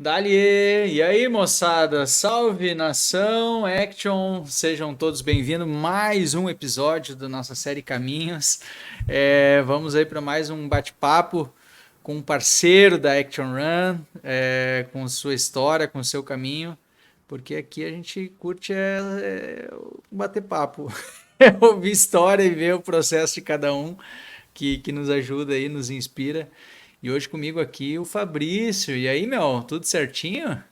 Dali! E aí, moçada? Salve nação, Action! Sejam todos bem-vindos. Mais um episódio da nossa série Caminhos. Vamos aí para mais um bate-papo com um parceiro da Action Run, com sua história, com seu caminho, porque aqui a gente curte bater papo, ouvir história e ver o processo de cada um que nos ajuda aí, nos inspira. E hoje comigo aqui o Fabrício. E aí, meu, tudo certinho?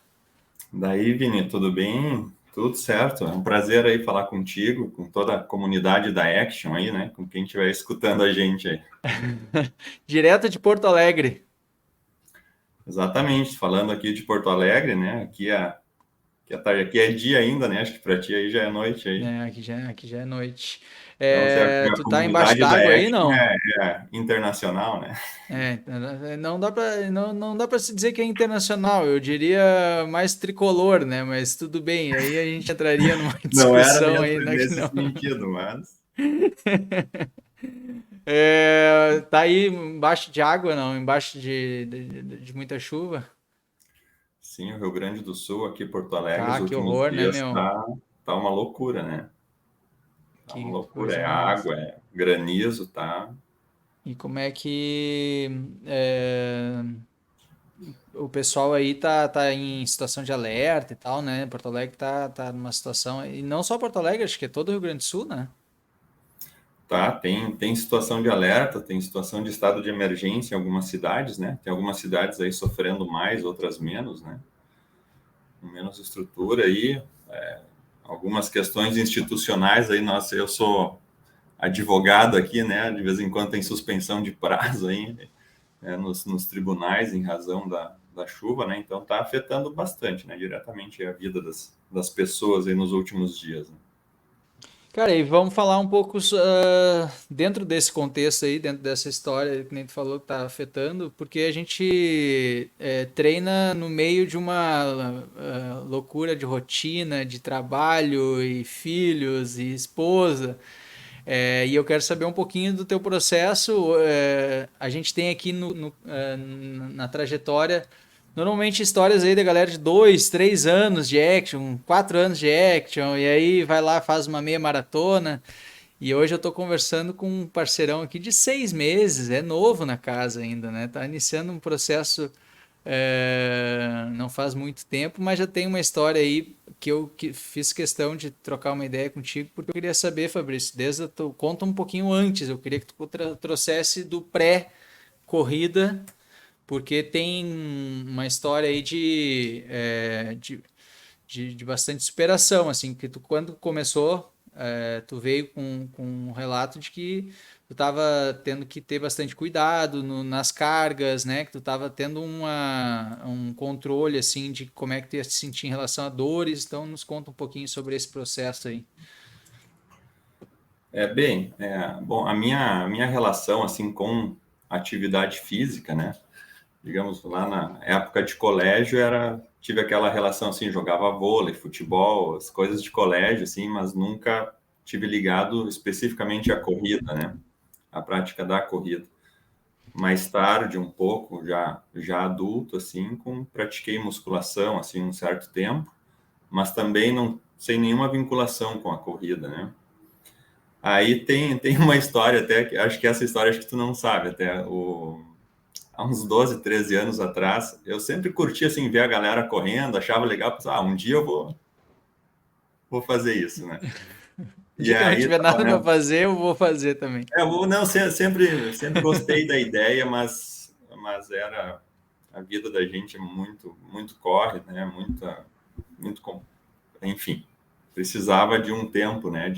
Daí, Vini, tudo bem? Tudo certo. É um prazer aí falar contigo, com toda a comunidade da Action aí, né? Com quem estiver escutando a gente aí. Direto de Porto Alegre. Exatamente, falando aqui de Porto Alegre, né? Aqui é dia ainda, né? Acho que para ti aí já é noite aí. É, aqui já é noite. Então, se a Tu tá embaixo comunidade da d'água aí, Action não? é internacional, né? Não dá para se dizer que é internacional, eu diria mais tricolor, né? Mas tudo bem, aí a gente entraria numa Não era discussão aí, né? Que nesse não. sentido, mas Tá aí embaixo de água, não? Embaixo de muita chuva? sim, o Rio Grande do Sul, aqui Porto Alegre, os Tá, que últimos horror, né, dias meu? tá uma loucura, né? Tá uma Que loucura. coisa É mais. água, é granizo, tá? E como é que o pessoal aí tá em situação de alerta e tal, né? Porto Alegre tá numa situação. E não só Porto Alegre, acho que é todo o Rio Grande do Sul, né? Tá, tem situação de alerta, tem situação de estado de emergência em algumas cidades, né? Tem algumas cidades aí sofrendo mais, outras menos, né? Com menos estrutura aí, algumas questões institucionais aí, nossa, eu sou advogado aqui, né? De vez em quando tem suspensão de prazo aí, nos tribunais em razão da chuva, né? Então tá afetando bastante, né? Diretamente a vida das pessoas aí nos últimos dias, né? Cara, e vamos falar um pouco dentro desse contexto aí, dentro dessa história que nem tu falou que tá afetando, porque a gente treina no meio de uma loucura de rotina, de trabalho e filhos e esposa. E eu quero saber um pouquinho do teu processo. A gente tem aqui na trajetória, normalmente histórias aí da galera de 2, 3 anos de action, 4 anos de action, e aí vai lá, faz uma meia maratona. E hoje eu tô conversando com um parceirão aqui de 6 meses, é novo na casa ainda, né? Tá iniciando um processo não faz muito tempo, mas já tem uma história aí que fiz questão de trocar uma ideia contigo, porque eu queria saber, Fabrício, conta um pouquinho antes, eu queria que tu trouxesse do pré-corrida, porque tem uma história aí de bastante superação, assim, que tu quando começou, tu veio com um relato de que tu estava tendo que ter bastante cuidado nas cargas, né? Que tu estava tendo um controle, assim, de como é que tu ia se sentir em relação a dores. Então, nos conta um pouquinho sobre esse processo aí. Bom, a minha relação, assim, com atividade física, né? Digamos, lá na época de colégio, tive aquela relação, assim, jogava vôlei, futebol, as coisas de colégio, assim, mas nunca tive ligado especificamente à corrida, né? À prática da corrida. Mais tarde, um pouco, já adulto, assim, pratiquei musculação, assim, um certo tempo, mas também não, sem nenhuma vinculação com a corrida, né? Aí tem uma história até, que acho que essa história acho que tu não sabe até, há uns 12, 13 anos atrás, eu sempre curtia, assim, ver a galera correndo, achava legal, pensava, um dia eu vou fazer isso, né? O E dia que eu não aí, tiver tava, nada para né? fazer, eu vou fazer também. Não, sempre gostei da ideia, mas a vida da gente é muito corre, né? Enfim, precisava de um tempo, né?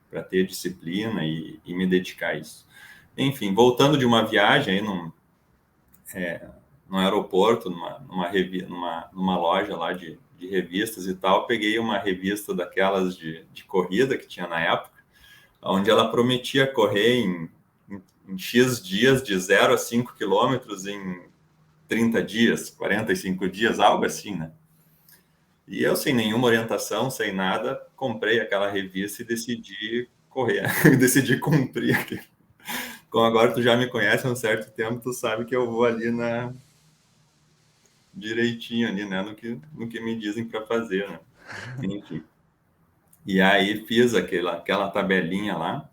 Para ter disciplina e me dedicar a isso. Enfim, voltando de uma viagem aí no aeroporto, numa loja lá de revistas e tal, peguei uma revista daquelas de corrida que tinha na época, onde ela prometia correr em X dias, de 0 a 5 quilômetros em 30 dias, 45 dias, algo assim, né? E eu, sem nenhuma orientação, sem nada, comprei aquela revista e decidi correr, decidi cumprir aquilo. Como agora tu já me conhece há um certo tempo, tu sabe que eu vou ali direitinho ali, né, no que me dizem para fazer, né? Enfim. E aí fiz aquela tabelinha lá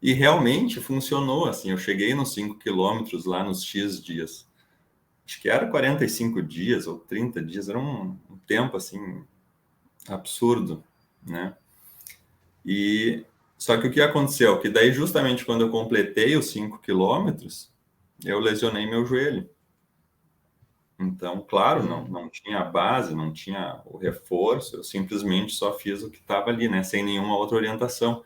e realmente funcionou, assim, eu cheguei nos 5 quilômetros lá nos X dias. Acho que era 45 dias ou 30 dias, era um tempo, assim, absurdo, né? E só que o que aconteceu? Que daí, justamente quando eu completei os 5 quilômetros, eu lesionei meu joelho. Então, claro, não tinha a base, não tinha o reforço, eu simplesmente só fiz o que estava ali, né? Sem nenhuma outra orientação.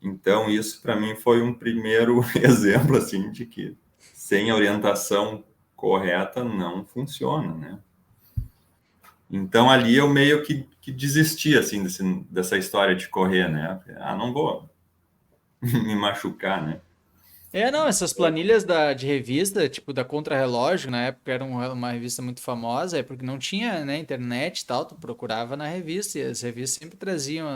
Então, isso para mim foi um primeiro exemplo, assim, de que sem a orientação correta não funciona, né? Então, ali eu meio que desisti, assim, dessa história de correr, né? Ah, não vou me machucar, né? Não, essas planilhas de revista, tipo da Contra-Relógio, na época era uma revista muito famosa, é porque não tinha, né, internet e tal, tu procurava na revista, e as revistas sempre traziam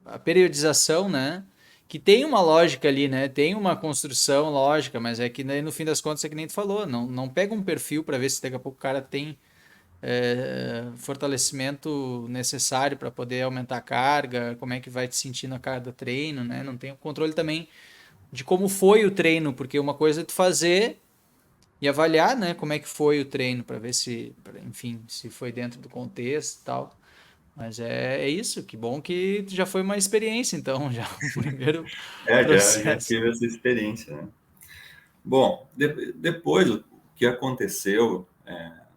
a periodização, né, que tem uma lógica ali, né, tem uma construção lógica, mas é que daí, no fim das contas é que nem tu falou, não pega um perfil para ver se daqui a pouco o cara tem fortalecimento necessário para poder aumentar a carga, como é que vai te sentir na cada treino, né, não tem o controle também de como foi o treino, porque uma coisa é tu fazer e avaliar, né, como é que foi o treino para ver se, enfim, se foi dentro do contexto e tal. Mas é isso, que bom que já foi uma experiência, então, já o primeiro Já processo. tive essa experiência, né? Bom, depois o que aconteceu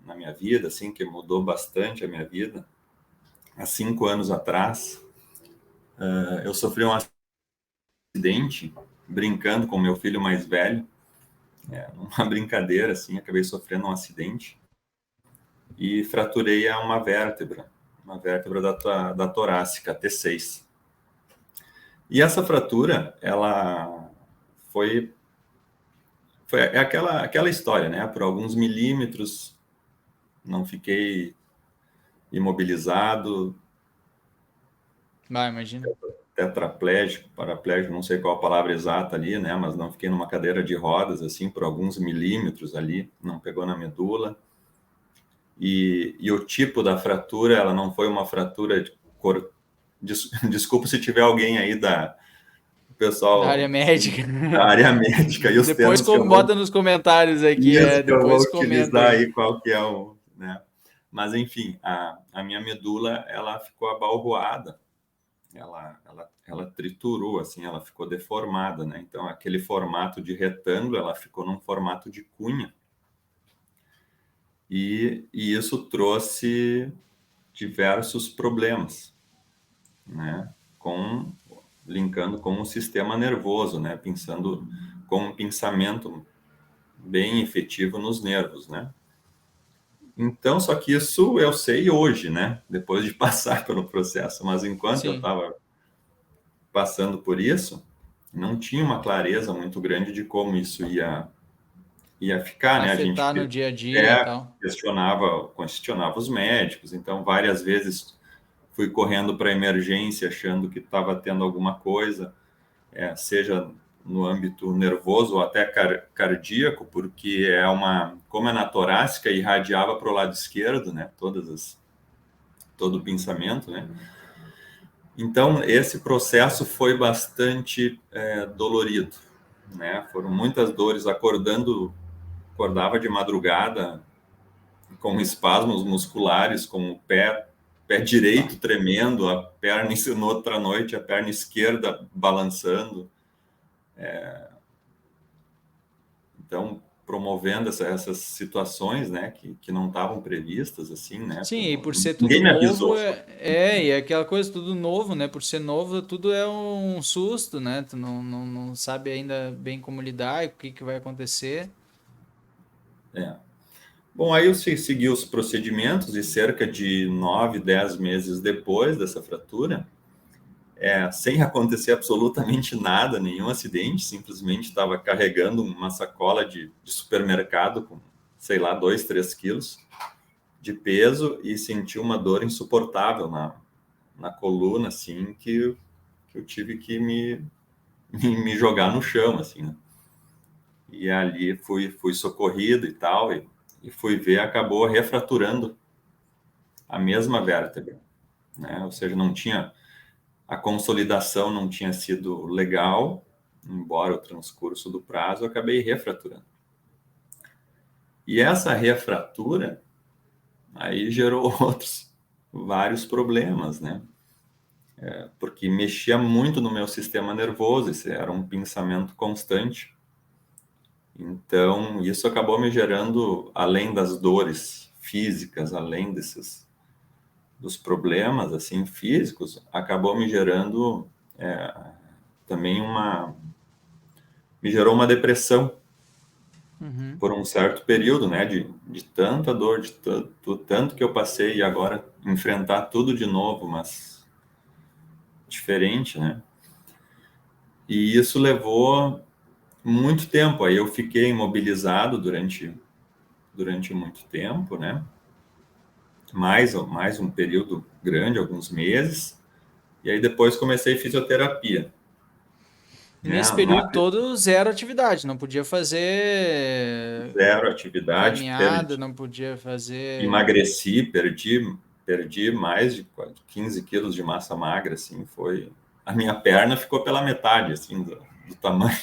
na minha vida, assim, que mudou bastante a minha vida, há 5 anos atrás, eu sofri um acidente brincando com meu filho mais velho, uma brincadeira, assim, acabei sofrendo um acidente e fraturei uma vértebra da torácica, T6. E essa fratura, ela foi, foi aquela história, né? Por alguns milímetros, não fiquei imobilizado, Vai, imagina. tetraplégico, paraplégico, não sei qual a palavra exata ali, né? Mas não fiquei numa cadeira de rodas, assim, por alguns milímetros ali, não pegou na medula. E o tipo da fratura, ela não foi uma fratura de cor... Desculpa se tiver alguém aí do Da área pessoal médica. da área médica e os Depois termos que eu vou bota nos comentários aqui, isso que eu vou depois comenta utilizar aí. aí, qual que é o, né? Mas enfim, a minha medula ela ficou abalroada, ela triturou, assim, ela ficou deformada, né? Então aquele formato de retângulo, ela ficou num formato de cunha e isso trouxe diversos problemas, né? Com linkando com o sistema nervoso, né? Pensando com um pensamento bem efetivo nos nervos, né? Então, só que isso eu sei hoje, né? Depois de passar pelo processo, mas enquanto eu Sim, estava passando por isso, não tinha uma clareza muito grande de como isso ia ficar, né? A gente afetar no dia a dia e tal. questionava os médicos, então várias vezes fui correndo para emergência achando que estava tendo alguma coisa, seja no âmbito nervoso ou até cardíaco, porque como é na torácica, irradiava para o lado esquerdo, né? Todo o pensamento, né? Então, esse processo foi bastante dolorido, né? Foram muitas dores, acordava de madrugada com espasmos musculares, com o pé Bah. direito tremendo, a perna, na outra noite, a perna esquerda balançando. Então, promovendo essas situações, né, que não estavam previstas, assim, né? Sim, e por ser tudo Ninguém me novo, avisou sobre. e é aquela coisa, tudo novo, né? Por ser novo, tudo é um susto, né? Tu não sabe ainda bem como lidar e o que vai acontecer. É. Bom, aí eu segui os procedimentos e cerca de 9, 10 meses depois dessa fratura, sem acontecer absolutamente nada, nenhum acidente, simplesmente estava carregando uma sacola de supermercado com, sei lá, 2, 3 quilos de peso e senti uma dor insuportável na coluna, assim, que eu tive que me jogar no chão, assim, né? E ali fui socorrido e tal, e fui ver, acabou refraturando a mesma vértebra, né? Ou seja, não tinha, a consolidação não tinha sido legal, embora o transcurso do prazo, eu acabei refraturando. E essa refratura aí gerou outros vários problemas, né? Porque mexia muito no meu sistema nervoso, esse era um pensamento constante. Então, isso acabou me gerando, além das dores físicas, além dos problemas assim físicos, acabou me gerando também me gerou uma depressão Uhum. por um certo período, né, de tanta dor, de tanto que eu passei e agora enfrentar tudo de novo, mas diferente, né? E isso levou muito tempo. Aí eu fiquei imobilizado durante muito tempo, né? Mais um período grande, alguns meses. E aí depois comecei fisioterapia, E né? nesse período todo, zero atividade, não podia fazer Zero atividade, caminhada, não podia fazer. emagreci, perdi mais de 15 quilos de massa magra, assim, foi... A minha perna ficou pela metade, assim, do tamanho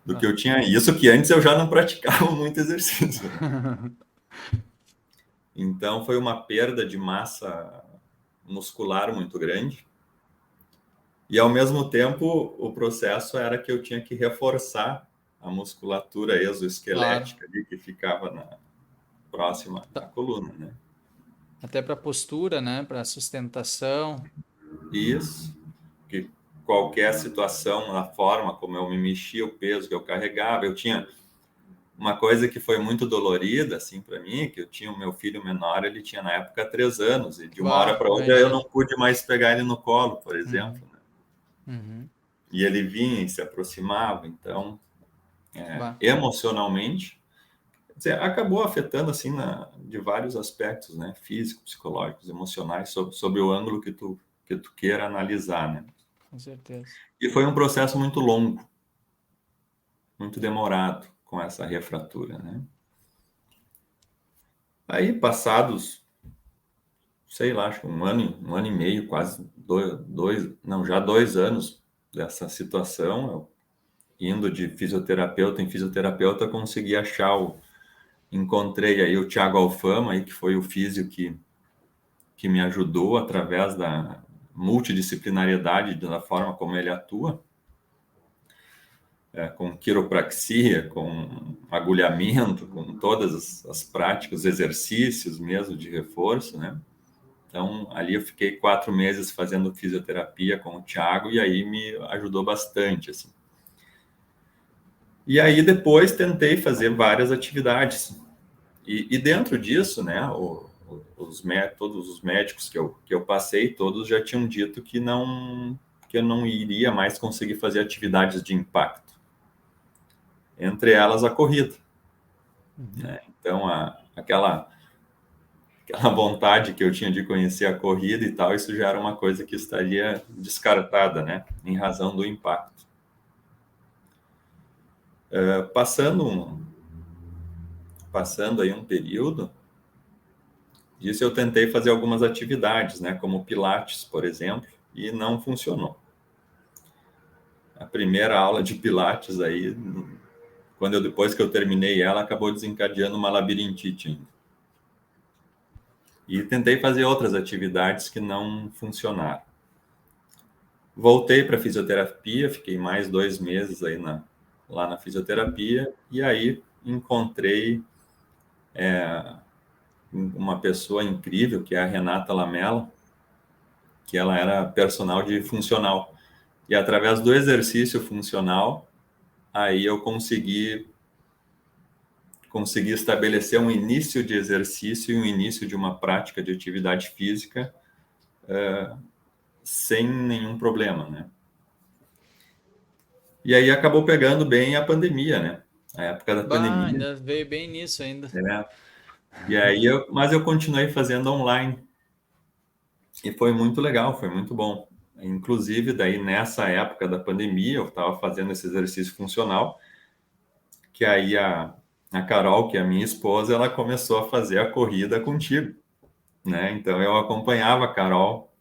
do que Ah. eu tinha. Isso que antes eu já não praticava muito exercício, né? Então foi uma perda de massa muscular muito grande. E ao mesmo tempo, o processo era que eu tinha que reforçar a musculatura Claro. exoesquelética ali que ficava próxima à coluna, né? Até para postura, né? Para sustentação. Isso, que qualquer situação, a forma como eu me mexia, o peso que eu carregava, eu tinha uma coisa que foi muito dolorida, assim, para mim, que eu tinha o meu filho menor, ele tinha na época 3 anos, e de uma hora Bah, para outra eu não imagina. pude mais pegar ele no colo, por exemplo, Uhum, né? uhum. E ele vinha e se aproximava, então, Bah, emocionalmente, quer dizer, acabou afetando, assim, de vários aspectos, né? Físicos, psicológicos, emocionais, sobre o ângulo que tu queira analisar, né? com certeza. E foi um processo muito longo, muito demorado com essa refratura, né? Aí, passados, sei lá, acho que um ano e meio, quase não, já 2 anos dessa situação, eu indo de fisioterapeuta em fisioterapeuta, consegui encontrei aí o Thiago Alfama, aí, que foi o físio que me ajudou através da multidisciplinariedade da forma como ele atua, com quiropraxia, com agulhamento, com todas as práticas, os exercícios mesmo de reforço, né? Então, ali eu fiquei 4 meses fazendo fisioterapia com o Thiago e aí me ajudou bastante, assim. E aí depois tentei fazer várias atividades. E dentro disso, né, todos os médicos que eu passei, todos já tinham dito que eu não iria mais conseguir fazer atividades de impacto. Entre elas a corrida, Uhum. né? Então, aquela vontade que eu tinha de conhecer a corrida e tal, isso já era uma coisa que estaria descartada, né, em razão do impacto. Passando passando aí um período, disso eu tentei fazer algumas atividades, né, como Pilates, por exemplo, e não funcionou. A primeira aula de Pilates aí, depois que eu terminei ela, acabou desencadeando uma labirintite ainda. E tentei fazer outras atividades que não funcionaram. Voltei para fisioterapia, fiquei mais 2 meses aí lá na fisioterapia, e aí encontrei uma pessoa incrível, que é a Renata Lamela, que ela era personal de funcional. E através do exercício funcional, aí eu consegui estabelecer um início de exercício e um início de uma prática de atividade física sem nenhum problema, né? E aí acabou pegando bem a pandemia, né? A época da Bah, pandemia, ainda veio bem nisso ainda. né? E aí mas eu continuei fazendo online e foi muito legal, foi muito bom. Inclusive, daí nessa época da pandemia, eu estava fazendo esse exercício funcional, que aí a Carol, que é a minha esposa, ela começou a fazer a corrida contigo, né? Então eu acompanhava a Carol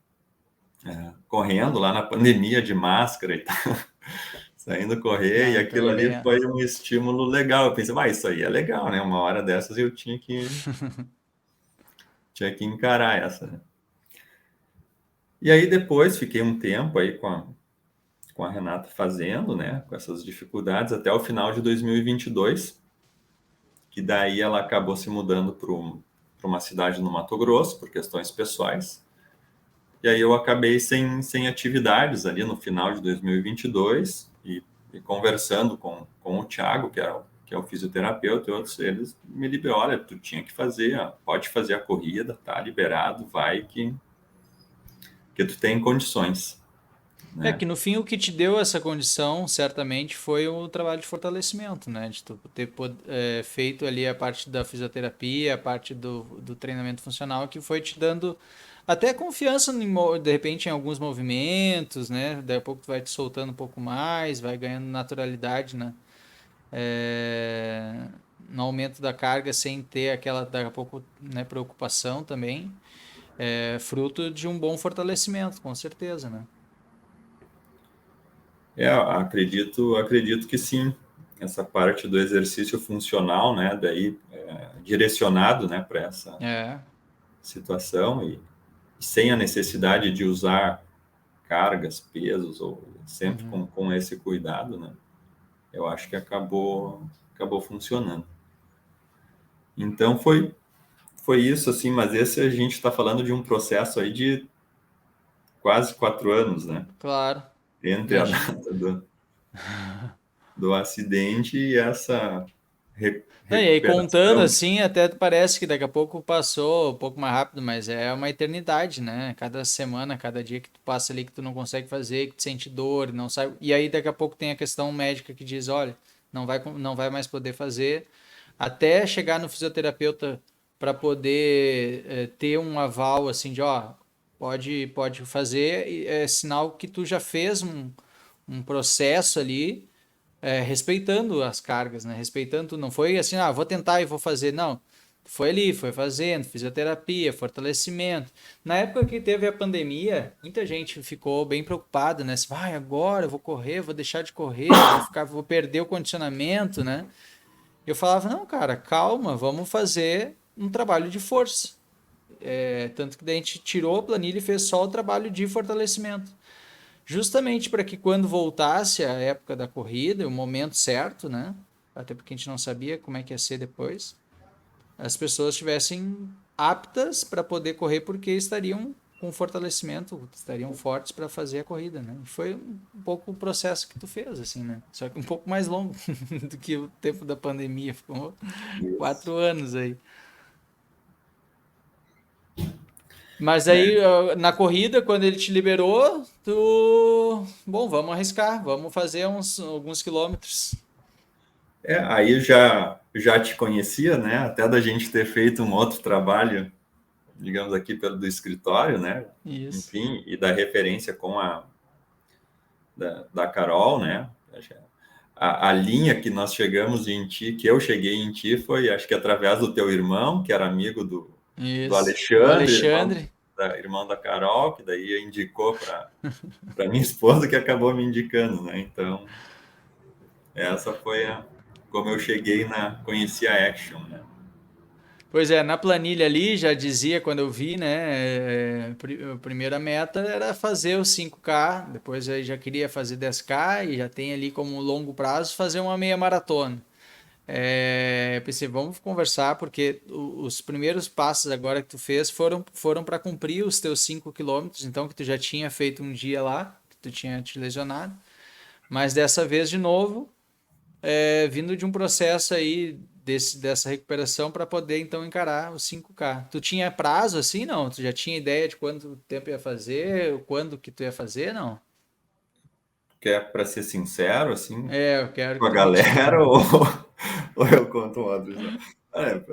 correndo lá na pandemia de máscara e tal, saindo correr, e Ah, então aquilo é ali bem. foi um estímulo legal. Eu pensei, isso aí é legal, né? Uma hora dessas eu tinha que encarar essa, né? E aí depois fiquei um tempo aí com a Renata fazendo, né? Com essas dificuldades até o final de 2022, que daí ela acabou se mudando para uma cidade no Mato Grosso por questões pessoais. E aí eu acabei sem atividades ali no final de 2022 e conversando com o Thiago, que é o fisioterapeuta e outros, eles me liberaram, olha, tu tinha que fazer, pode fazer a corrida, tá liberado, vai que tu tem condições, É né? que no fim o que te deu essa condição, certamente, foi o trabalho de fortalecimento, né? De tu ter feito ali a parte da fisioterapia, a parte do treinamento funcional, que foi te dando até confiança, de repente, em alguns movimentos, né? Daí a pouco tu vai te soltando um pouco mais, vai ganhando naturalidade, né? É, no aumento da carga sem ter aquela, daqui a pouco, né, preocupação também. É fruto de um bom fortalecimento, com certeza, né? Acredito que sim. Essa parte do exercício funcional, né? Daí direcionado, né, para essa É. situação e sem a necessidade de usar cargas, pesos, ou sempre Uhum. com esse cuidado, né? Eu acho que acabou funcionando. Então foi isso, assim, mas esse a gente está falando de um processo aí de quase 4 anos, né? Claro, Entre a imagino. data do acidente e essa Não, e aí contando recuperação. assim, até parece que daqui a pouco passou um pouco mais rápido, mas é uma eternidade, né? Cada semana, cada dia que tu passa ali que tu não consegue fazer, que tu sente dor, não sabe. E aí daqui a pouco tem a questão médica que diz, olha, não vai mais poder fazer, até chegar no fisioterapeuta para poder ter um aval assim de, ó, pode fazer, é sinal que tu já fez um processo ali respeitando as cargas, né? Respeitando, não foi assim, vou tentar e vou fazer, não. Foi ali, foi fazendo, fisioterapia, fortalecimento. Na época que teve a pandemia, muita gente ficou bem preocupada, né? Se vai agora, eu vou correr, vou deixar de correr, vou perder o condicionamento, né? Eu falava, não, cara, calma, vamos fazer um trabalho de força. Tanto que daí a gente tirou a planilha e fez só o trabalho de fortalecimento. Justamente para que quando voltasse a época da corrida, o momento certo, né? Até porque a gente não sabia como é que ia ser depois, as pessoas estivessem aptas para poder correr porque estariam com fortalecimento, estariam fortes para fazer a corrida, né? E foi um pouco o processo que tu fez, assim, né? Só que um pouco mais longo do que o tempo da pandemia, ficou Isso. 4 anos aí. Mas É, aí, na corrida, quando ele te liberou, tu. Bom, vamos arriscar, vamos fazer alguns quilômetros. aí eu já te conhecia, né? Até da gente ter feito um outro trabalho, digamos aqui pelo do escritório, né? Isso. Enfim, e da referência com da Carol, né? A linha que nós chegamos em ti, que eu cheguei em ti, foi acho que através do teu irmão, que era amigo do Isso. Do Alexandre, Alexandre. irmão da Carol, que daí indicou para minha esposa, que acabou me indicando, né? Então, essa foi como eu cheguei conheci a Action, né? Pois é, na planilha ali já dizia quando eu vi, né? A primeira meta era fazer os 5K, depois aí já queria fazer 10K e já tem ali como longo prazo fazer uma meia maratona. Eu pensei, vamos conversar, porque os primeiros passos agora que tu fez foram para cumprir os teus 5 km, então que tu já tinha feito um dia lá, que tu tinha te lesionado, mas dessa vez de novo, vindo de um processo aí dessa recuperação para poder então encarar os 5K. Tu tinha prazo assim, não? Tu já tinha ideia de quanto tempo ia fazer, quando que tu ia fazer, não? Que é para ser sincero, assim, Eu quero com que a tu me diga. galera, ou eu conto um outro já?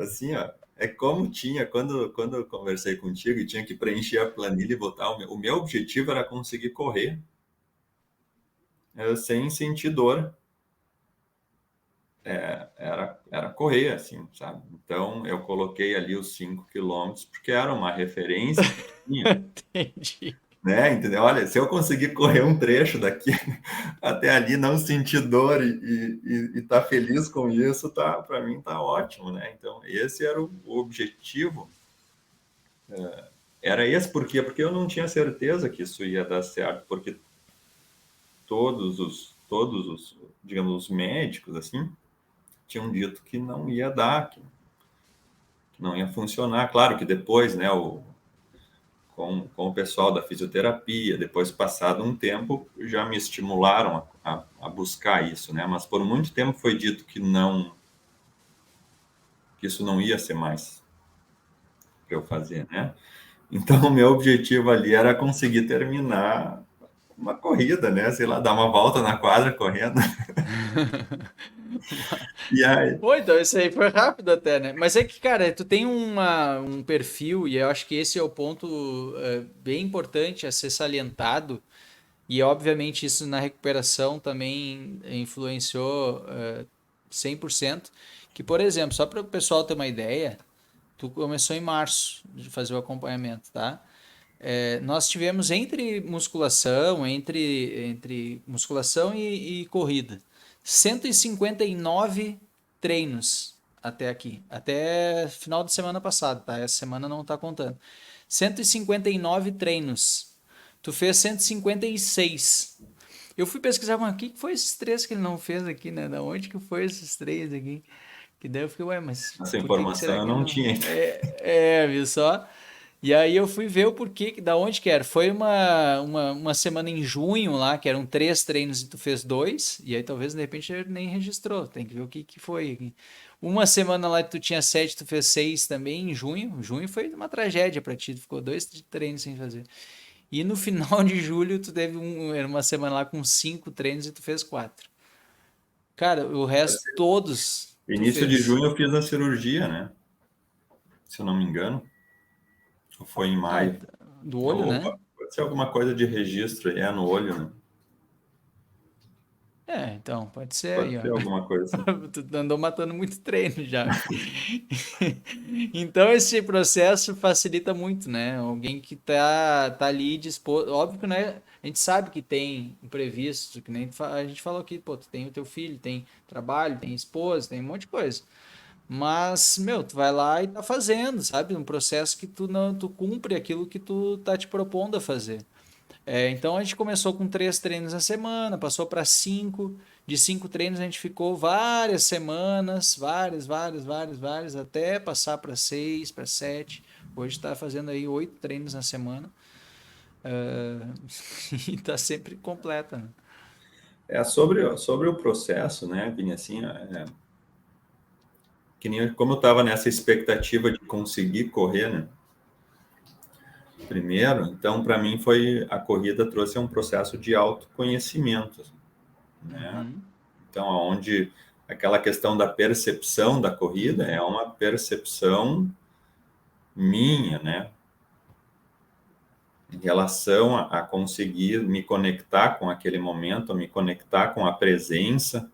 Assim, ó, é como tinha, quando eu conversei contigo e tinha que preencher a planilha e botar, o meu objetivo era conseguir correr sem sentir dor. Era correr, assim, sabe? Então, eu coloquei ali os 5 quilômetros, porque era uma referência que tinha, Entendi. né? Entendeu? Olha, se eu conseguir correr um trecho daqui até ali, não sentir dor e tá feliz com isso, tá, para mim tá ótimo, né? Então, esse era o objetivo. Era esse, por quê? Porque eu não tinha certeza que isso ia dar certo, porque todos os, digamos, os médicos, assim, tinham dito que não ia dar, que não ia funcionar. Claro que depois, né, com o pessoal da fisioterapia, depois passado um tempo, já me estimularam a buscar isso, né? Mas por muito tempo foi dito que não, que isso não ia ser mais para eu fazer, né? Então, o meu objetivo ali era conseguir terminar uma corrida, né? Sei lá, dar uma volta na quadra correndo. E aí, Pô, então isso aí foi rápido até, né? Mas é que, cara, tu tem um perfil, e eu acho que esse é o ponto bem importante a ser salientado, e obviamente isso na recuperação também influenciou 100%, que, por exemplo, só para o pessoal ter uma ideia, tu começou em março de fazer o acompanhamento, tá? Nós tivemos entre musculação e corrida, 159 treinos até aqui, até final de semana passada, tá? Essa semana não tá contando. 159 treinos. Tu fez 156. Eu fui pesquisar, mas o que foi esses três que ele não fez aqui, né? Da onde que foi esses três aqui? Que daí eu fiquei, ué, mas essa por que informação será eu que não não? tinha ainda. Viu só? E aí eu fui ver o porquê, da onde que era. Foi uma semana em junho lá, que eram três treinos e tu fez dois, e aí talvez de repente ele nem registrou, tem que ver o que, que foi aqui. Uma semana lá que tu tinha sete, tu fez seis também em junho. Junho foi uma tragédia pra ti, tu ficou dois treinos sem fazer. E no final de julho tu teve era uma semana lá com cinco treinos e tu fez quatro. Cara, o resto todos tu Início de fez. junho eu fiz a cirurgia, né? Se eu não me engano, ou foi em Ah, maio. do olho, Opa, né? pode ser alguma coisa de registro aí, no olho, né? Então, pode ser aí, Pode ó. ser alguma coisa assim. Tu andou matando muito treino já. Então, esse processo facilita muito, né? Alguém que tá ali disposto. Óbvio que, né? A gente sabe que tem imprevisto, que nem a gente falou aqui, pô, tu tem o teu filho, tem trabalho, tem esposa, tem um monte de coisa. Mas, meu, tu vai lá e tá fazendo, sabe? Um processo que tu não, tu cumpre aquilo que tu tá te propondo a fazer. Então a gente começou com três treinos na semana, passou para cinco. De cinco treinos a gente ficou várias semanas, várias, até passar para seis, para sete. Hoje está fazendo aí oito treinos na semana. E está sempre completa, né? Sobre o processo, né, Vini, assim, que nem como eu estava nessa expectativa de conseguir correr, né, primeiro, então para mim foi a corrida trouxe um processo de autoconhecimento, né? Uhum. Então, aonde aquela questão da percepção da corrida é uma percepção minha, né? Em relação a conseguir me conectar com aquele momento, a me conectar com a presença.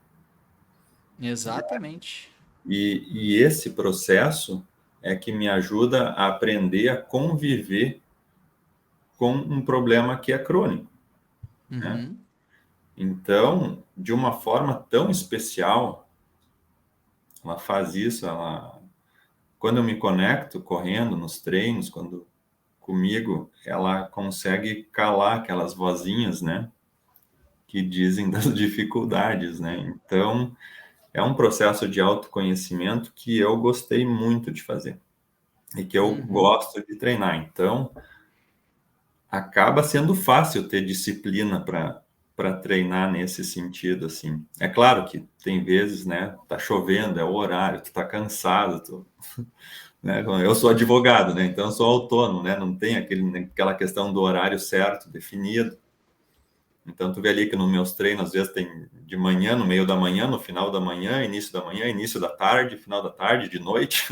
Exatamente. E esse processo é que me ajuda a aprender a conviver com um problema que é crônico, né? Uhum. Então, de uma forma tão especial, ela faz isso, quando eu me conecto correndo nos treinos, quando comigo, ela consegue calar aquelas vozinhas, né, que dizem das dificuldades, né? Então, é um processo de autoconhecimento que eu gostei muito de fazer e que eu Uhum. gosto de treinar. Então, acaba sendo fácil ter disciplina para treinar nesse sentido, assim. É claro que tem vezes, né, tá chovendo, é o horário, tu tá cansado, né? Eu sou advogado, né? Então eu sou autônomo, né? Não tem aquela questão do horário certo, definido. Então tu vê ali que nos meus treinos, às vezes tem de manhã, no meio da manhã, no final da manhã, início da tarde, final da tarde, de noite.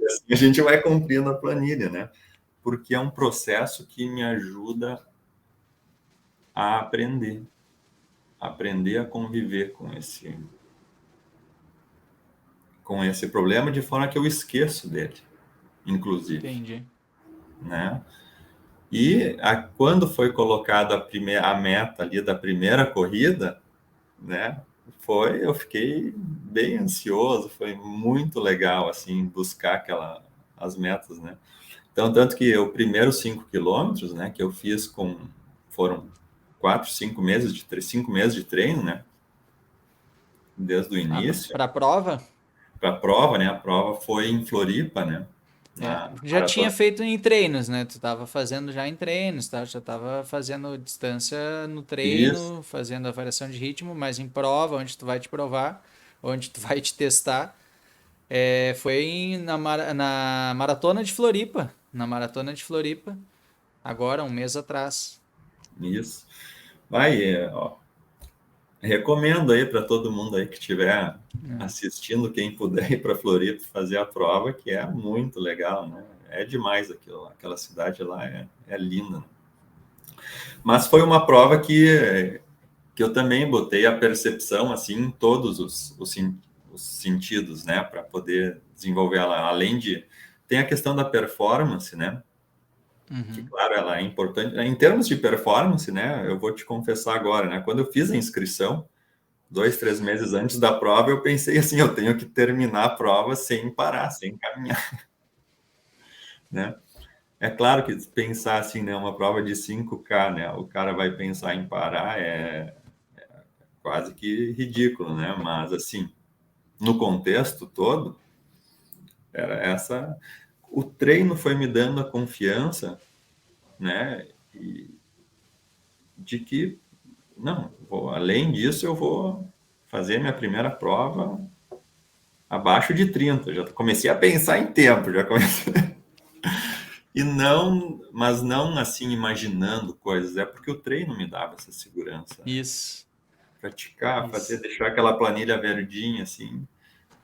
E assim a gente vai cumprindo a planilha, né? Porque é um processo que me ajuda a aprender a conviver com com esse problema, de forma que eu esqueço dele, inclusive, Entendi. né? E quando foi colocada a meta ali da primeira corrida, né? Eu fiquei bem ansioso, foi muito legal, assim, buscar as metas, né? Então, tanto que o primeiro 5 quilômetros, né, que eu fiz foram 5 meses de treino, né? Desde o Ah, início, para a prova? para a prova, né? A prova foi em Floripa, né? É, Na já tinha maratona. feito em treinos, né? Tu estava fazendo já em treinos, tá? Já estava fazendo distância no Isso, treino, fazendo a variação de ritmo, mas em prova, onde tu vai te provar, onde tu vai te testar, foi na maratona de Floripa. Na maratona de Floripa, agora, um mês atrás. isso. Vai, ó, recomendo aí para todo mundo aí que estiver assistindo, quem puder ir para Floripa fazer a prova, que é muito legal, né? É demais aquilo, aquela cidade lá é linda, né? Mas foi uma prova que eu também botei a percepção assim em todos os sentidos, né, para poder desenvolver ela. Além de tem a questão da performance, né? Que Uhum. claro, ela é importante. Em termos de performance, né? Eu vou te confessar agora, né? Quando eu fiz a inscrição 2, 3 meses antes da prova, eu pensei assim, eu tenho que terminar a prova sem parar, sem caminhar, né? É claro que pensar assim, né, uma prova de 5K, né, o cara vai pensar em parar, quase que ridículo, né? Mas assim, no contexto todo, era essa. O treino foi me dando a confiança, né? De que, não, além disso, eu vou fazer minha primeira prova abaixo de 30. Já comecei a pensar em tempo, já comecei. E não, mas não assim imaginando coisas, é porque o treino me dava essa segurança, né? Isso, Praticar, fazer, isso. deixar aquela planilha verdinha, assim,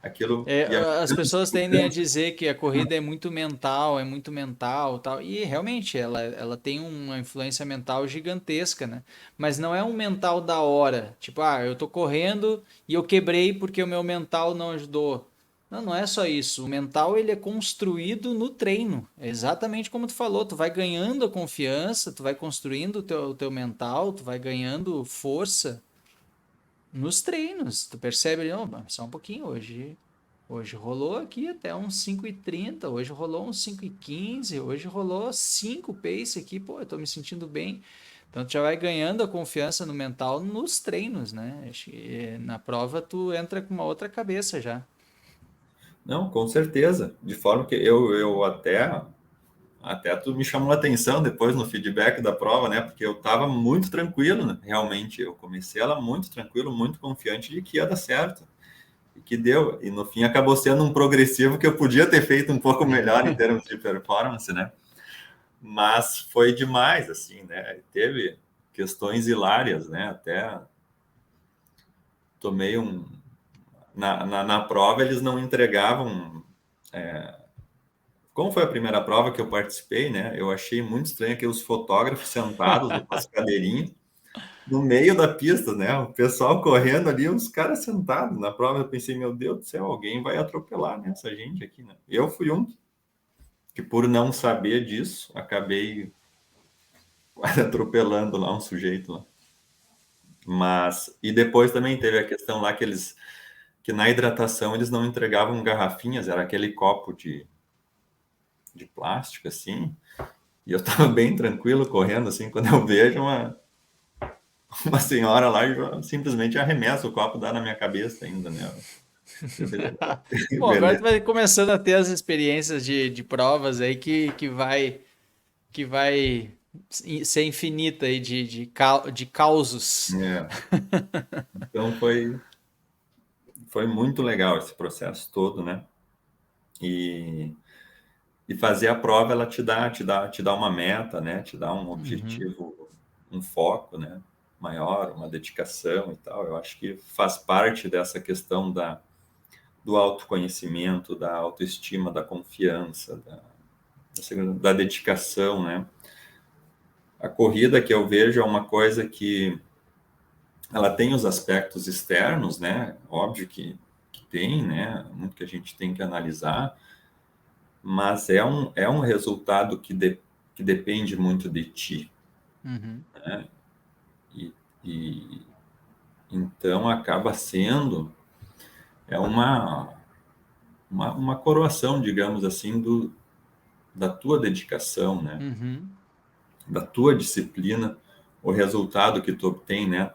aquilo. É, E a as pessoas tendem a segurança. dizer que a corrida é muito mental, tal. E realmente ela tem uma influência mental gigantesca, né? Mas não é um mental da hora. Tipo, eu tô correndo e eu quebrei porque o meu mental não ajudou. Não, não é só isso. O mental ele é construído no treino. É exatamente como tu falou. Tu vai ganhando a confiança, tu vai construindo o teu mental, tu vai ganhando força nos treinos. Tu percebe, não, só um pouquinho hoje. Hoje rolou aqui até uns 5:30, hoje rolou uns 5:15, hoje rolou 5 pace aqui, pô, eu tô me sentindo bem. Então tu já vai ganhando a confiança no mental nos treinos, né? Acho que na prova tu entra com uma outra cabeça já. Não, com certeza. De forma que eu até tu me chamou a atenção depois no feedback da prova, né? Porque eu estava muito tranquilo, né? Realmente. Eu comecei ela muito tranquilo, muito confiante de que ia dar certo. E que deu. E no fim acabou sendo um progressivo que eu podia ter feito um pouco melhor em termos de performance, né? Mas foi demais, assim, né? Teve questões hilárias, né? Até tomei um. Na prova eles não entregavam. Como foi a primeira prova que eu participei, né? Eu achei muito estranho aqueles fotógrafos sentados nas cadeirinhas no meio da pista, né? O pessoal correndo ali, os caras sentados na prova. Eu pensei, meu Deus do céu, alguém vai atropelar, né, essa gente aqui, né? Eu fui um que, por não saber disso, acabei quase atropelando lá um sujeito lá. Mas, e depois também teve a questão lá que na hidratação eles não entregavam garrafinhas, era aquele copo de plástico, assim, e eu tava bem tranquilo correndo, assim, quando eu vejo uma senhora lá e simplesmente arremessa o copo, dá na minha cabeça ainda, né? Bom, agora tu Beleza. vai começando a ter as experiências de provas aí que vai ser infinita aí de causos. É, então foi muito legal esse processo todo, né? E, e fazer a prova, ela te dá uma meta, né? Te dá um Uhum. objetivo, um foco, né? Maior, uma dedicação e tal. Eu acho que faz parte dessa questão do autoconhecimento, da autoestima, da confiança, da dedicação, né? A corrida que eu vejo é uma coisa que ela tem os aspectos externos, né? Óbvio que tem, né? Muito que a gente tem que analisar, mas é um resultado que depende muito de ti, Uhum. né? E, e então acaba sendo é uma coroação, digamos assim, da tua dedicação, né? Uhum. Da tua disciplina, o resultado que tu obtém, né?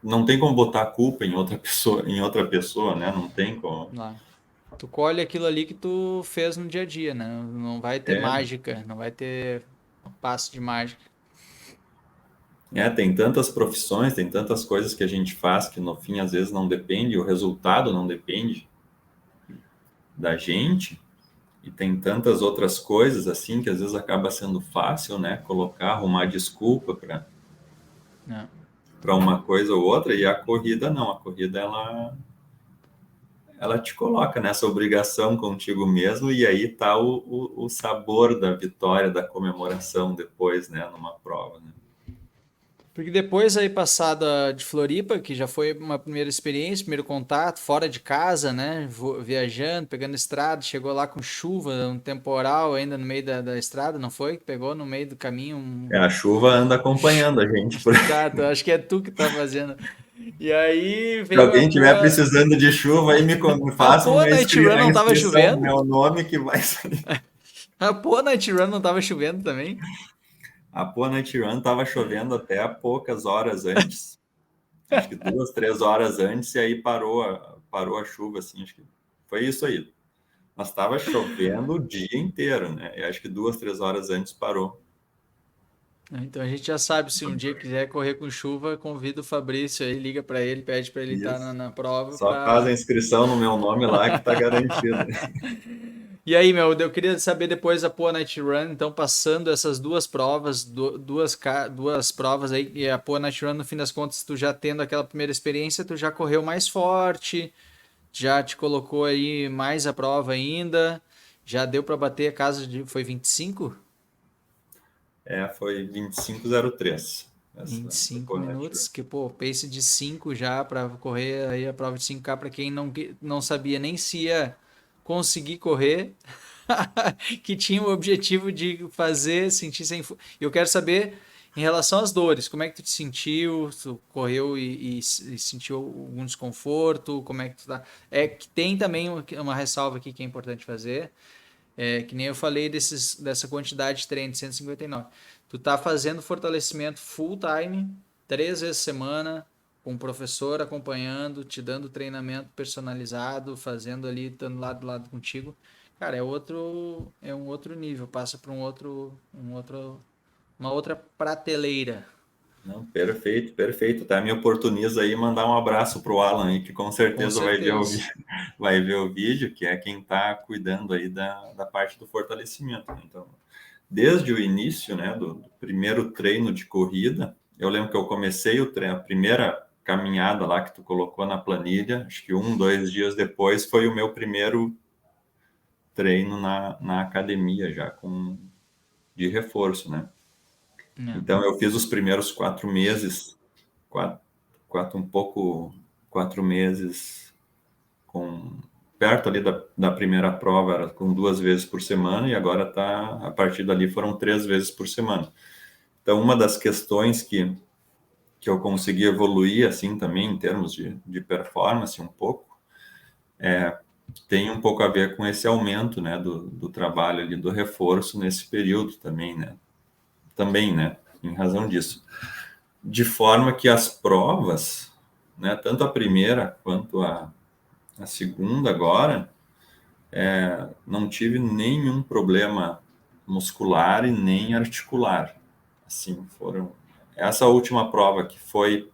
Não tem como botar a culpa em outra pessoa, né? Não tem como. Lá. Tu colhe aquilo ali que tu fez no dia a dia, né? Não vai ter É, mágica, não vai ter passo de mágica. tem tantas profissões, tem tantas coisas que a gente faz que no fim às vezes não depende, o resultado não depende da gente, e tem tantas outras coisas assim que às vezes acaba sendo fácil, né? Colocar, arrumar desculpa Né? para uma coisa ou outra, e a corrida não, a corrida ela te coloca nessa obrigação contigo mesmo, e aí tá o sabor da vitória, da comemoração depois, né, numa prova, né? Porque depois aí passada de Floripa, que já foi uma primeira experiência, primeiro contato, fora de casa, né? Viajando, pegando estrada, chegou lá com chuva, um temporal ainda no meio da estrada, não foi? Pegou no meio do caminho A chuva anda acompanhando a gente. Exato, acho que é tu que tá fazendo. E aí Se veio a alguém estiver boa. precisando de chuva, aí me A faça boa Night Run a não tava inscrição no chovendo? meu nome que vai sair. A boa Night Run não tava chovendo também? A Poa Night Run estava chovendo até poucas horas antes, acho que 2, 3 horas antes, e aí parou a chuva, assim, acho que foi isso aí. Mas estava chovendo o dia inteiro, né? E acho que 2, 3 horas antes parou. Então a gente já sabe, se um dia quiser correr com chuva, convida o Fabrício aí, liga pra ele, pede pra ele estar Isso. na prova Só faz a pra. inscrição no meu nome lá que tá garantido. E aí, meu, eu queria saber depois da Poa Night Run, então passando essas duas provas, duas provas aí, e a Poa Night Run, no fim das contas, tu já tendo aquela primeira experiência, tu já correu mais forte, já te colocou aí mais a prova ainda, já deu pra bater a casa de, foi 25? Foi 25:03 vinte e essa cinco Poa Night Run. minutos, que pô, pace de 5 já para correr aí a prova de 5K para quem não sabia nem se ia conseguir correr, que tinha o objetivo de fazer sentir sem. Eu quero saber em relação às dores, como é que tu te sentiu? Tu correu e sentiu algum desconforto? Como é que tu tá? É que tem também uma ressalva aqui que é importante fazer. É, que nem eu falei dessa quantidade de treino de 159. Tu tá fazendo fortalecimento full time, 3 vezes semana, com um professor acompanhando, te dando treinamento personalizado, fazendo ali, estando lado a lado contigo. Cara, é um outro nível, passa para uma outra prateleira. Não, perfeito, perfeito. Até me oportuniza aí mandar um abraço para o Alan aí, que com Com certeza certeza. vai ver o vídeo, que é quem está cuidando aí da parte do fortalecimento, né? Então, desde o início, né, do primeiro treino de corrida, eu lembro que eu comecei o treino, a primeira caminhada lá que tu colocou na planilha, acho que 2 dias depois foi o meu primeiro treino na academia já de reforço, né? É. Então eu fiz os primeiros 4 meses, quatro, quatro um pouco, 4 meses com perto ali da primeira prova, era com 2 vezes por semana, e agora tá, a partir dali foram 3 vezes por semana. Então uma das questões que eu consegui evoluir assim também em termos de performance um pouco, tem um pouco a ver com esse aumento, né, do trabalho ali, do reforço nesse período também, né, em razão disso. De forma que as provas, né, tanto a primeira quanto a segunda agora, não tive nenhum problema muscular e nem articular. Assim, foram essa última prova que foi,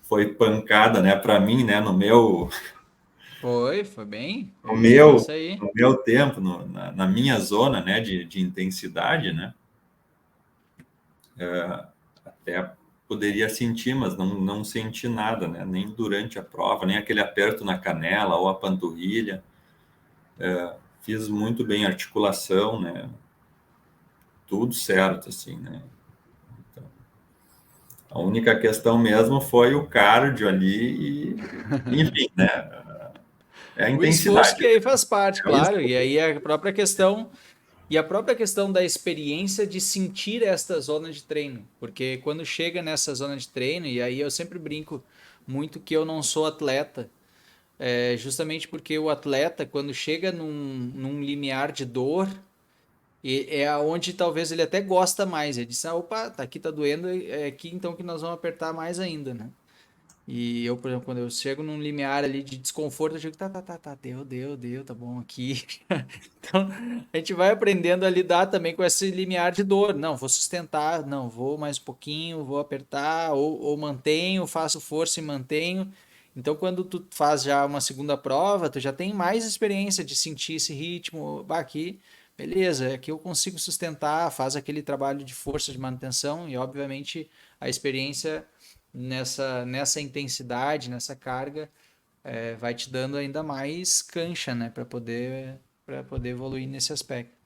foi pancada, né, para mim, né, Foi bem. Eu ia dizer isso aí. no meu tempo, na minha zona, né, de intensidade, né, até poderia sentir, mas não senti nada, né? Nem durante a prova, nem aquele aperto na canela ou a panturrilha. Fiz muito bem a articulação, né? Tudo certo, assim, né? Então, A única questão mesmo foi o cardio ali e, enfim, né? É a O esforço intensidade. que aí faz parte, É isso. claro, e aí a própria questão da experiência de sentir esta zona de treino, porque quando chega nessa zona de treino, e aí eu sempre brinco muito que eu não sou atleta, justamente porque o atleta, quando chega num limiar de dor, é aonde talvez ele até gosta mais. Ele diz, opa, tá aqui, tá doendo, é aqui então que nós vamos apertar mais ainda, né? E eu, por exemplo, quando eu chego num limiar ali de desconforto, eu digo, tá, deu, tá bom aqui. Então, a gente vai aprendendo a lidar também com esse limiar de dor. Não, vou sustentar, não, vou mais um pouquinho, vou apertar, ou mantenho, faço força e mantenho. Então, quando tu faz já uma segunda prova, tu já tem mais experiência de sentir esse ritmo. Bah, aqui, beleza, aqui eu consigo sustentar, faz aquele trabalho de força de manutenção e, obviamente, a experiência nessa intensidade, nessa carga, vai te dando ainda mais cancha, né, para poder evoluir nesse aspecto.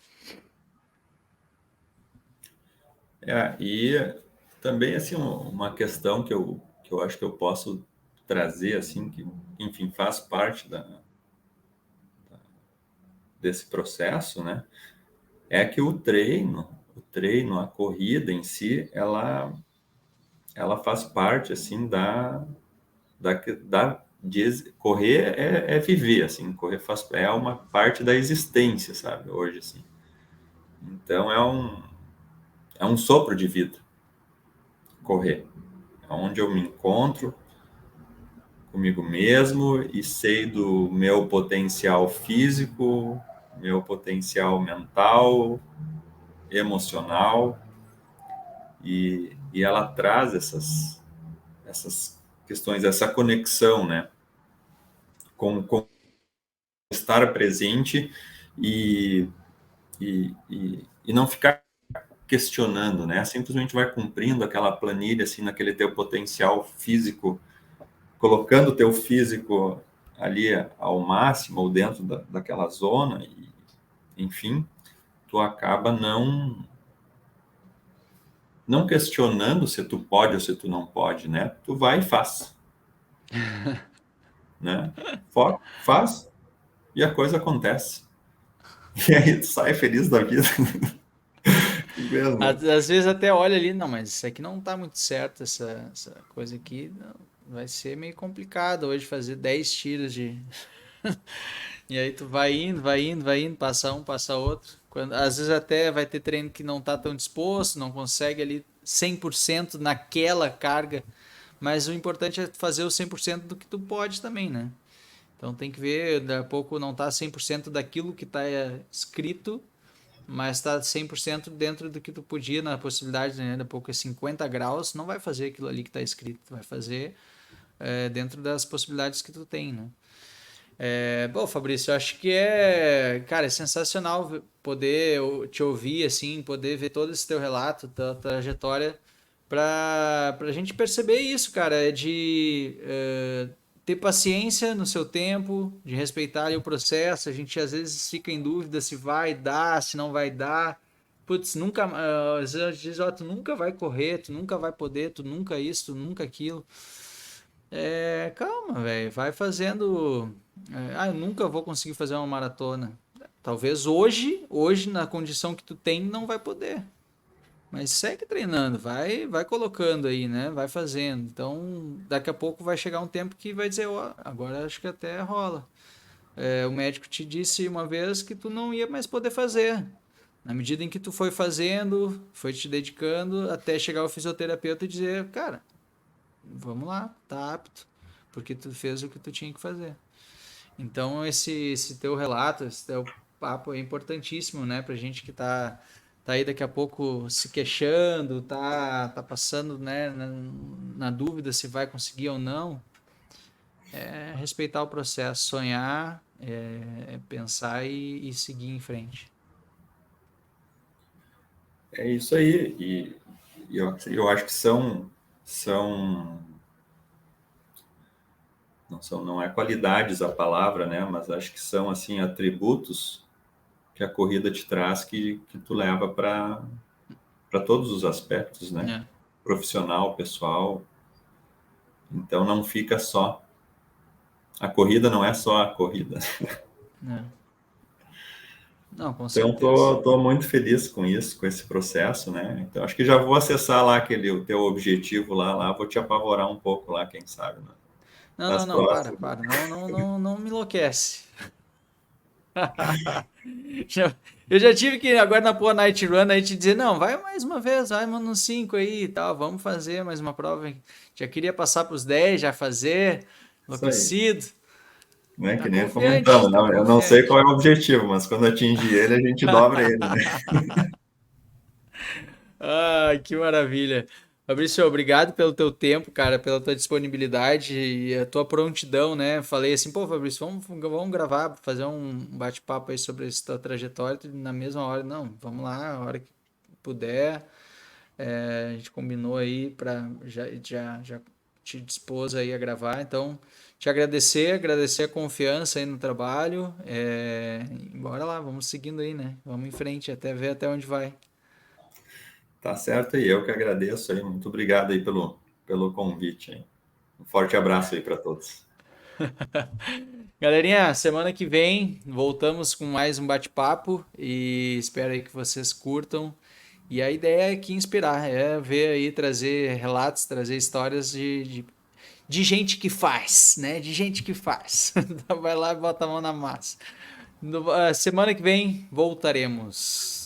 E também, assim, uma questão que eu acho que eu posso trazer, assim, que, enfim, faz parte desse processo, né? É que o treino, a corrida em si, ela faz parte, assim, correr é viver, assim, correr é uma parte da existência, sabe, hoje, assim. Então, é um sopro de vida, correr. É onde eu me encontro comigo mesmo e sei do meu potencial físico, meu potencial mental, emocional, e ela traz essas questões, essa conexão, né, com estar presente e, e não ficar questionando, né, simplesmente vai cumprindo aquela planilha, assim, naquele teu potencial físico, colocando o teu físico ali ao máximo, ou dentro daquela zona, e, enfim, tu acaba não questionando se tu pode ou se tu não pode, né? Tu vai e faz, né? Faz e a coisa acontece. E aí tu sai feliz da vida. Mesmo. Às vezes até olha ali, não, mas isso aqui não tá muito certo, essa coisa aqui, não, vai ser meio complicado hoje fazer 10 tiros de... E aí tu vai indo, passa um, passa outro. Às vezes até vai ter treino que não tá tão disposto, não consegue ali 100% naquela carga, mas o importante é fazer o 100% do que tu pode também, né? Então tem que ver, daqui a pouco não tá 100% daquilo que tá escrito, mas está 100% dentro do que tu podia, na possibilidade, né? Daqui a pouco é 50 graus, não vai fazer aquilo ali que está escrito, tu vai fazer dentro das possibilidades que tu tem, né? Bom, Fabrício, eu acho que cara, é sensacional poder te ouvir, assim, poder ver todo esse teu relato, tua trajetória, para a gente perceber isso, cara, ter paciência no seu tempo, de respeitar ali o processo. A gente às vezes fica em dúvida se vai dar, se não vai dar. Putz, nunca, às vezes diz, ó, tu nunca vai correr, tu nunca vai poder, tu nunca isso, tu nunca aquilo. Calma, velho, vai fazendo. Eu nunca vou conseguir fazer uma maratona. Talvez hoje na condição que tu tem, não vai poder. Mas segue treinando, vai colocando aí, né? Vai fazendo. Então, daqui a pouco vai chegar um tempo que vai dizer, ó, agora acho que até rola. O médico te disse uma vez que tu não ia mais poder fazer. Na medida em que tu foi fazendo, foi te dedicando, até chegar o fisioterapeuta e dizer, cara, vamos lá, tá apto, porque tu fez o que tu tinha que fazer. Então esse teu relato, esse teu papo é importantíssimo, né, pra gente que tá aí daqui a pouco se queixando, tá passando, né, na dúvida se vai conseguir ou não. Respeitar o processo, sonhar, pensar e seguir em frente. É isso aí. E eu acho que são, não é qualidades a palavra, né? Mas acho que são, assim, atributos que a corrida te traz que tu leva para todos os aspectos, né? É. profissional, pessoal. Então não fica só. A corrida não é só a corrida. É. Não, com Então, certeza. tô muito feliz com isso, com esse processo, né? Então, acho que já vou acessar lá o teu objetivo lá, vou te apavorar um pouco lá, quem sabe, né? Não, não, Nas não, para, próximas. para. Não, não, não, não me enlouquece. Eu já tive que, agora na Pô Night Run, a gente dizer, não, vai mais uma vez, vai mano, uns 5 aí e tal, vamos fazer mais uma prova. Já queria passar para os 10, já fazer, Isso aí. enlouquecido. Né? Tá Que nem confiante, comentamos, tá não, eu não sei qual confiante. é o objetivo, mas quando atingir ele, a gente dobra ele, né? Ai, que maravilha. Fabrício, obrigado pelo teu tempo, cara, pela tua disponibilidade e a tua prontidão, né? Falei assim, pô, Fabrício, vamos gravar, fazer um bate-papo aí sobre essa tua trajetória. Tu, na mesma hora, não, vamos lá, a hora que puder. A gente combinou aí para já te dispôs aí a gravar, então te agradecer a confiança aí no trabalho. Bora lá, vamos seguindo aí, né? Vamos em frente até ver até onde vai. Tá certo aí, eu que agradeço aí. Muito obrigado aí pelo convite aí. Um forte abraço aí para todos. Galerinha, semana que vem voltamos com mais um bate-papo e espero aí que vocês curtam. E a ideia é que inspirar, é ver aí, trazer relatos, trazer histórias de gente que faz, né? De gente que faz. Então vai lá e bota a mão na massa. Semana que vem voltaremos.